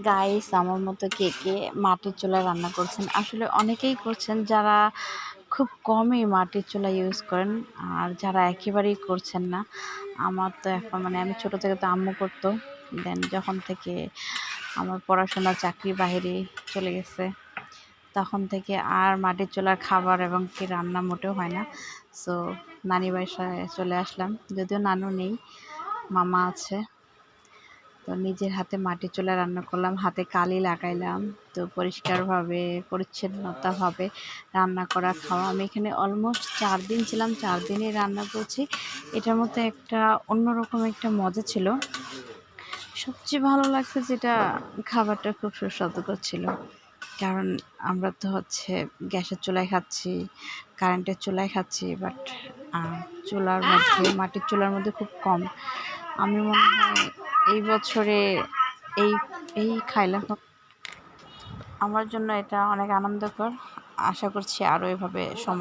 Guys, আমার মতো কে কে মাটির চুলায় রান্না করছেন? আসলে অনেকেই করছেন যারা খুব কমই মাটির চুলা ইউজ করেন, আর যারা একেবারেই করছেন না। আমার তো এখন আমি ছোট থেকে তো আম্মু করতো, দেন যখন থেকে আমার পড়াশোনা চাকরি বাইরে চলে গেছে তখন থেকে আর মাটির চুলার খাবার এবং কি রান্না মোটেও হয় না। সো নানি বাসায় চলে আসলাম, যদিও নানু নেই, মামা আছে। তো নিজের হাতে মাটির চুলায় রান্না করলাম, হাতে কালি লাগাইলাম। তো পরিষ্কারভাবে পরিচ্ছন্নতাভাবে রান্না করা খাওয়া। আমি এখানে অলমোস্ট 4 দিন ছিলাম, 4 দিনই রান্না করছি। এটার মধ্যে একটা অন্যরকম একটা মজা ছিল। সবচেয়ে ভালো লাগছে যেটা, খাবারটা খুব সুস্বাদুকর ছিল। কারণ আমরা তো গ্যাসের চুলায় খাচ্ছি, কারেন্টের চুলায় খাচ্ছি, বাট চুলার মধ্যে মাটির চুলার মধ্যে খুব কম। আমি মনে হয় এই বছরে এই এই খাইলাম। আমার জন্য এটা অনেক আনন্দকর। আশা করছি আরও এভাবে সময়